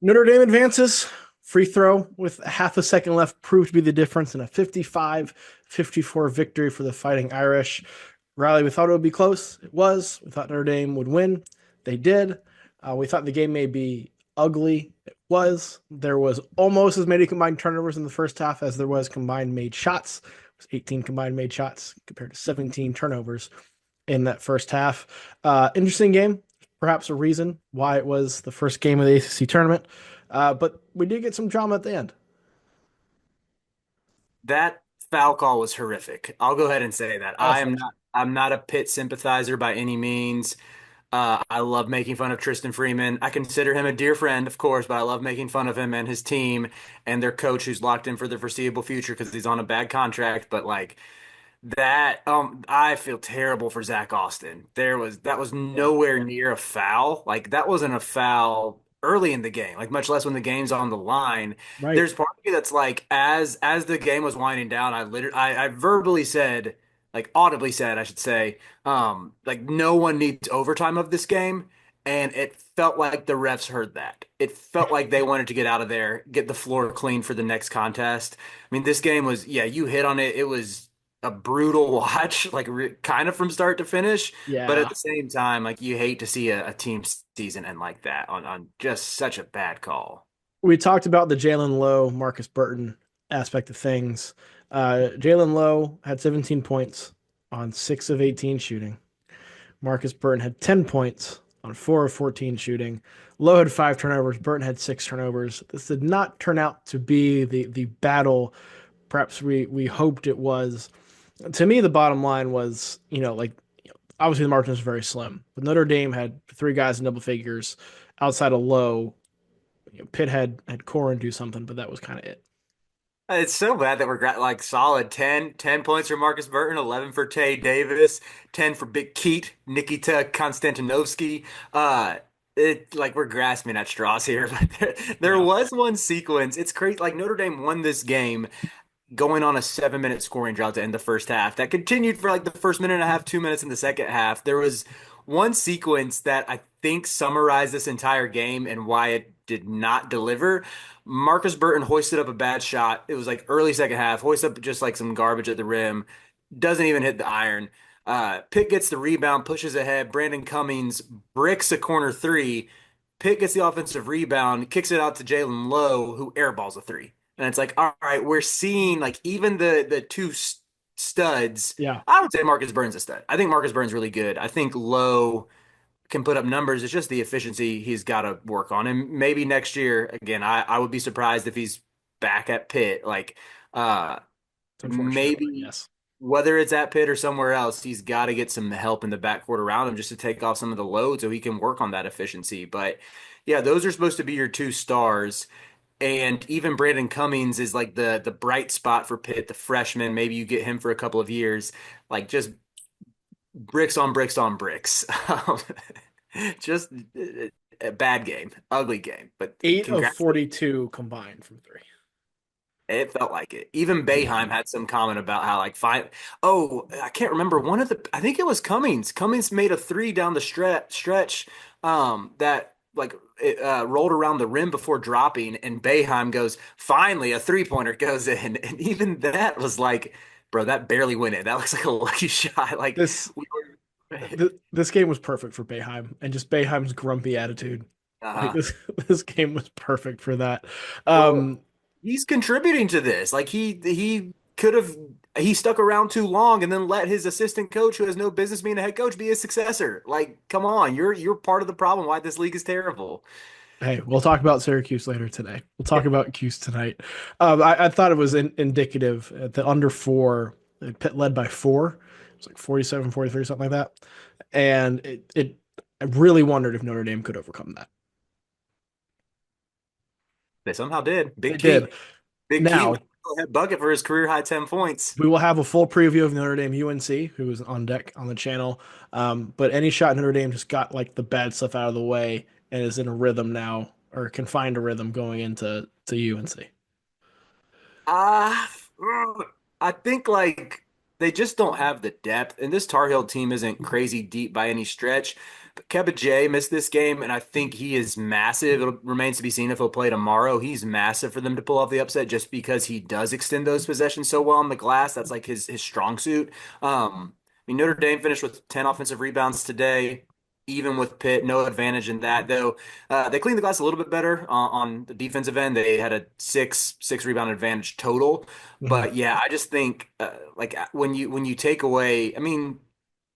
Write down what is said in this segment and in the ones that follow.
Notre Dame advances. Free throw with half a second left proved to be the difference in a 55-54 victory for the Fighting Irish. Riley, we thought it would be close. It was. We thought Notre Dame would win. They did. We thought the game may be ugly. It was. There was almost as many combined turnovers in the first half as there was combined made shots. It was 18 combined made shots compared to 17 turnovers in that first half. Interesting game. Perhaps a reason why it was the first game of the ACC tournament. But we did get some drama at the end. That foul call was horrific. I'll go ahead and say that. Awful. I'm not a Pitt sympathizer by any means. I love making fun of Tristan Freeman. I consider him a dear friend, of course, but I love making fun of him and his team and their coach who's locked in for the foreseeable future because he's on a bad contract. But like I feel terrible for Zach Austin. That was Yeah. nowhere near a foul. Like that wasn't a foul early in the game, like much less when the game's on the line. Right. There's part of me that's like, as the game was winding down, I verbally said, like audibly said, I should say, like no one needs overtime of this game. And it felt like the refs heard that. It felt like they wanted to get out of there, get the floor clean for the next contest. I mean, this game was, yeah, you hit on it. It was a brutal watch, like kind of from start to finish. But at Yeah. the same time, like you hate to see a team season end like that on just such a bad call. We talked about the Jalen Lowe, Marcus Burton aspect of things. Jalen Lowe had 17 points on 6 of 18 shooting. Marcus Burton had 10 points on 4 of 14 shooting. Lowe had 5 turnovers. Burton had 6 turnovers. This did not turn out to be the battle perhaps we hoped it was. To me, the bottom line was, obviously the margin is very slim. But Notre Dame had 3 guys in double figures outside of Lowe. Pitt had Corin do something, but that was kind of it. It's so bad that like solid 10 points for Marcus Burton, 11 for Tay Davis, 10 for Big Keat, Nikita Konstantinovsky. Uh, it like we're grasping at straws here, but there Yeah. was one sequence. It's crazy. Like Notre Dame won this game going on a 7 minute scoring drought to end the first half. That continued for like the first minute and a half, 2 minutes in the second half. There was one sequence that I think summarized this entire game and why it did not deliver. Marcus Burton hoisted up a bad shot. It was like early second half, hoisted up just like some garbage at the rim, doesn't even hit the iron. Pitt gets the rebound, pushes ahead. Brandon Cummings bricks a corner three. Pitt gets the offensive rebound, kicks it out to Jalen Lowe, who airballs a three. And it's like, all right, we're seeing like even the two studs. Yeah. I would say Marcus Burns a stud. I think Marcus Burns really good. I think Lowe can put up numbers. It's just the efficiency he's got to work on. And maybe next year, again, I would be surprised if he's back at Pitt. Like, It's unfortunate, but maybe yes. whether it's at Pitt or somewhere else, he's got to get some help in the backcourt around him just to take off some of the load so he can work on that efficiency. But yeah, those are supposed to be your two stars. And even Brandon Cummings is like the bright spot for Pitt, the freshman. Maybe you get him for a couple of years, like just bricks on bricks on bricks. Just a bad game, ugly game. But 8 of congrats. 42 combined from three. It felt like it. Even Yeah. Boeheim had some comment about how like five. Oh, I can't remember one of the. I think it was Cummings. Cummings made a three down the stretch. That like it rolled around the rim before dropping, and Boeheim goes, "Finally, a three-pointer goes in." And even that was like, bro, that barely went in. That looks like a lucky shot. Like This we were. this game was perfect for Boeheim and just Boeheim's grumpy attitude. Like Uh-huh. this this game was perfect for that. Well, Um, he's contributing to this. Like he could have he stuck around too long and then let his assistant coach, who has no business being a head coach, be his successor. Like, come on, you're part of the problem why this league is terrible. Hey, we'll talk about Syracuse later today. We'll talk about Cuse tonight. I thought it was indicative at the under four, Pitt led by four. It was like 47-43, something like that. And I really wondered if Notre Dame could overcome that. They somehow did. They did. Big Key with Now, a head bucket for his career high 10 points. we will have a full preview of Notre Dame UNC, who is on deck on the channel. But any shot Notre Dame just got like the bad stuff out of the way and is in a rhythm now, or can find a rhythm going into UNC. Uh, I think like they just don't have the depth. And this Tar Heel team isn't crazy deep by any stretch. But Keba J missed this game, and I think he is massive. It remains to be seen if he'll play tomorrow. He's massive for them to pull off the upset just because he does extend those possessions so well on the glass. That's like his strong suit. I mean, Notre Dame finished with 10 offensive rebounds today, even with Pitt. No advantage in that, though. They cleaned the glass a little bit better on the defensive end. They had a six rebound advantage total. Mhm. But yeah, I just think like when you take away, I mean,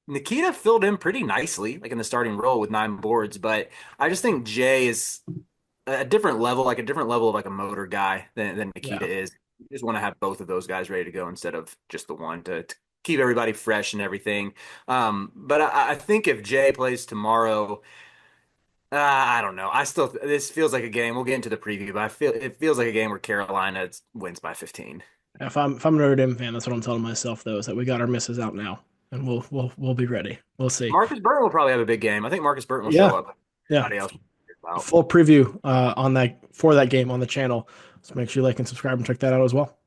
Nikita filled in pretty nicely, like in the starting role with 9 boards. But I just think Jay is a different level, like a different level of like a motor guy than Yeah. Nikita is. You just want to have both of those guys ready to go instead of just the one to keep everybody fresh and everything. But I think if Jay plays tomorrow, I don't know. I still this feels like a game. We'll get into the preview, but I feel it feels like a game where Carolina wins by 15. If I'm a Notre Dame fan, that's what I'm telling myself though, is that we got our misses out now, and we'll be ready. We'll see. Marcus Burton will probably have a big game. I think Marcus Burton will show Yeah, up. yeah. Everybody else will out. Full preview on that for that game on the channel. So make sure you like and subscribe and check that out as well.